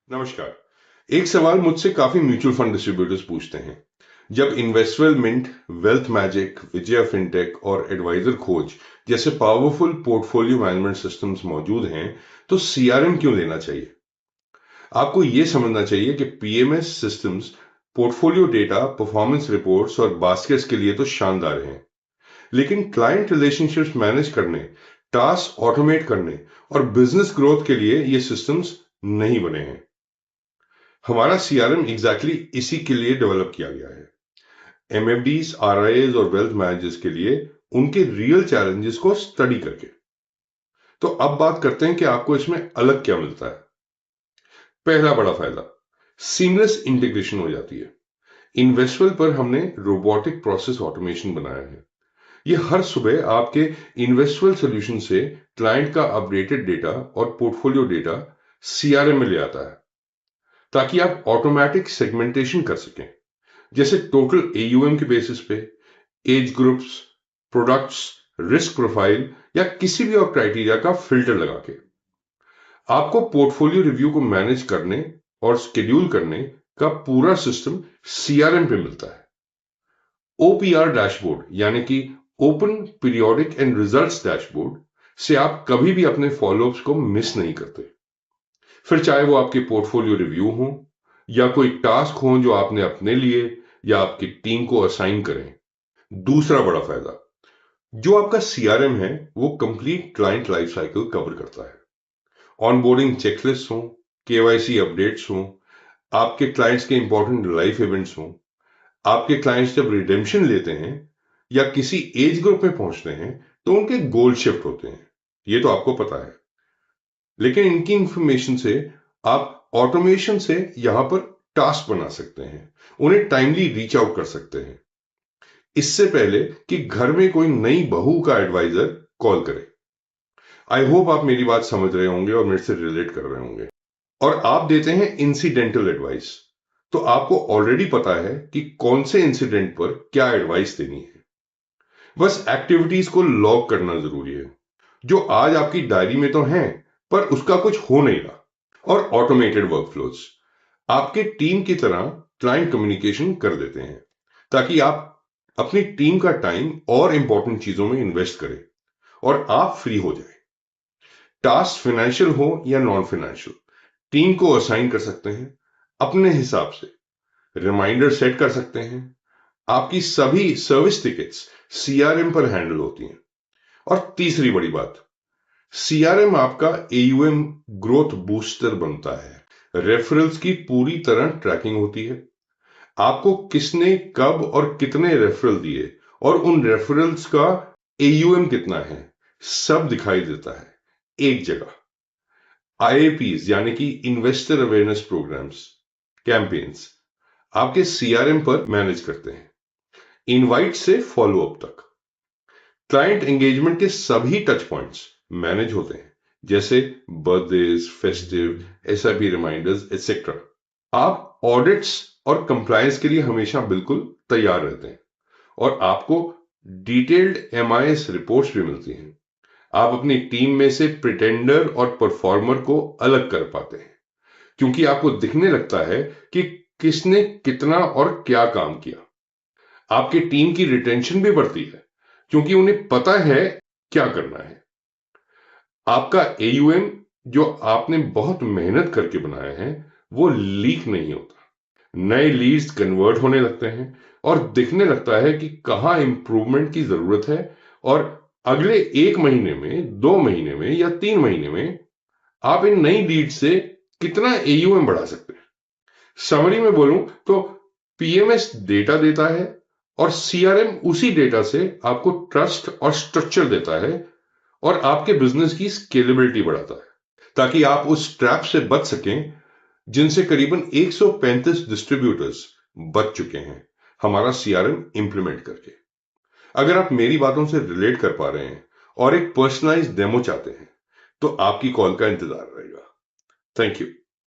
नमस्कार। एक सवाल मुझसे काफी म्यूचुअल फंड डिस्ट्रीब्यूटर्स पूछते हैं। जब Investwell mint, wealth magic, Vijaya fintech और एडवाइजर खोज जैसे पावरफुल पोर्टफोलियो मैनेजमेंट सिस्टम्स मौजूद हैं, तो सीआरएम क्यों लेना चाहिए? आपको ये समझना चाहिए कि PMS systems portfolio data, performance reports और बास्केट्स के लिए तो शानदार हैं, लेकिन क्लाइंट रिलेशनशिप्स मैनेज करने, टास्क ऑटोमेट करने और बिजनेस ग्रोथ के लिए ये सिस्टम्स नहीं बने हैं। हमारा सीआरएम एग्जैक्टली इसी के लिए डेवलप किया गया है। एमएफडीज, आरआईएस और वेल्थ मैनेजर्स के लिए उनके रियल चैलेंजेस को स्टडी करके। तो अब बात करते हैं कि आपको इसमें अलग क्या मिलता है। पहला बड़ा फायदा, सीमलेस इंटीग्रेशन हो जाती है। इन्वेस्टवेल पर हमने रोबोटिक प्रोसेस ऑटोमेशन बनाया है। ये हर सुबह आपके इन्वेस्टवेल सोल्यूशन से क्लाइंट का अपडेटेड डेटा और पोर्टफोलियो डेटा सीआरएम में ले आता है, ताकि आप ऑटोमेटिक सेगमेंटेशन कर सकें, जैसे टोटल एयूएम के बेसिस पे, age groups, products, risk profile या किसी भी और क्राइटेरिया का फिल्टर लगा के। आपको पोर्टफोलियो रिव्यू को मैनेज करने और शेड्यूल करने का पूरा सिस्टम सीआरएम पे मिलता है। ओपीआर डैशबोर्ड यानी कि open periodic and results dashboard से आप कभी भी अपने फॉलोअप्स को मिस नहीं करते। फिर चाहे वो आपके पोर्टफोलियो रिव्यू हो या कोई टास्क हो जो आपने अपने लिए या आपकी टीम को असाइन करें। दूसरा बड़ा फायदा, जो आपका सीआरएम है वो complete client life cycle cover करता है। ऑनबोर्डिंग चेकलिस्ट हो, केवाईसी अपडेट्स हो, आपके क्लाइंट्स के इंपॉर्टेंट लाइफ इवेंट्स हो, आपके क्लाइंट्स जब रिडेम्पशन लेते हैं या किसी एज ग्रुप में पहुंचते हैं तो उनके गोल शिफ्ट होते हैं, ये तो आपको पता है। लेकिन इनकी इंफॉर्मेशन से आप ऑटोमेशन से यहां पर टास्क बना सकते हैं, उन्हें टाइमली रीच आउट कर सकते हैं, इससे पहले कि घर में कोई नई बहू का एडवाइजर कॉल करे। आई होप आप मेरी बात समझ रहे होंगे और मेरे से रिलेट कर रहे होंगे। और आप देते हैं इंसिडेंटल एडवाइस, तो आपको ऑलरेडी पता है कि कौन से इंसिडेंट पर क्या एडवाइस देनी है। बस एक्टिविटीज को लॉग करना जरूरी है, जो आज आपकी डायरी में तो हैं पर उसका कुछ हो नहीं रहा। और ऑटोमेटेड वर्कफ्लोज आपके टीम की तरह क्लाइंट कम्युनिकेशन कर देते हैं, ताकि आप अपनी टीम का टाइम और इंपॉर्टेंट चीजों में इन्वेस्ट करें और आप फ्री हो जाए। टास्क फाइनेंशियल हो या नॉन फाइनेंशियल, टीम को असाइन कर सकते हैं अपने हिसाब से, रिमाइंडर सेट कर सकते हैं। आपकी सभी सर्विस टिकट्स सीआरएम पर हैंडल होती हैं। और तीसरी बड़ी बात, सीआरएम आपका एयूएम ग्रोथ बूस्टर बनता है। रेफरल्स की पूरी तरह ट्रैकिंग होती है। आपको किसने कब और कितने रेफरल दिए और उन रेफरल्स का एयूएम कितना है, सब दिखाई देता है एक जगह। आईएपीज यानी कि इन्वेस्टर अवेयरनेस प्रोग्राम्स, कैंपेन्स आपके सीआरएम पर मैनेज करते हैं, इनवाइट से फॉलो अप तक। क्लाइंट एंगेजमेंट के सभी टच पॉइंट्स मैनेज होते हैं, जैसे birthdays, festive, SIP reminders etcetera. आप ऑडिट्स और कंप्लायंस के लिए हमेशा बिल्कुल तैयार रहते हैं और आपको डिटेल्ड एमआईएस रिपोर्ट्स भी मिलती हैं। आप अपनी टीम में से प्रिटेंडर और परफॉर्मर को अलग कर पाते हैं, क्योंकि आपको दिखने लगता है कि किसने कितना और क्या काम किया। आपकी टीम की रिटेंशन भी बढ़ती है, क्योंकि उन्हें पता है क्या करना है। आपका एयूएम जो आपने बहुत मेहनत करके बनाया है वो लीक नहीं होता। नए लीड्स कन्वर्ट होने लगते हैं और दिखने लगता है कि कहां इंप्रूवमेंट की जरूरत है, और अगले 1 महीने में, 2 महीने में या 3 महीने में आप इन नई लीड से कितना एयूएम बढ़ा सकते हैं। समरी में बोलूं तो पीएमएस डेटा देता है और सीआरएम उसी डेटा से आपको ट्रस्ट और स्ट्रक्चर देता है और आपके बिजनेस की स्केलेबिलिटी बढ़ाता है, ताकि आप उस ट्रैप से बच सकें जिनसे करीबन 135 डिस्ट्रीब्यूटर्स बच चुके हैं हमारा सीआरएम इंप्लीमेंट करके। अगर आप मेरी बातों से रिलेट कर पा रहे हैं और एक पर्सनलाइज्ड डेमो चाहते हैं तो आपकी कॉल का इंतजार रहेगा। Thank you.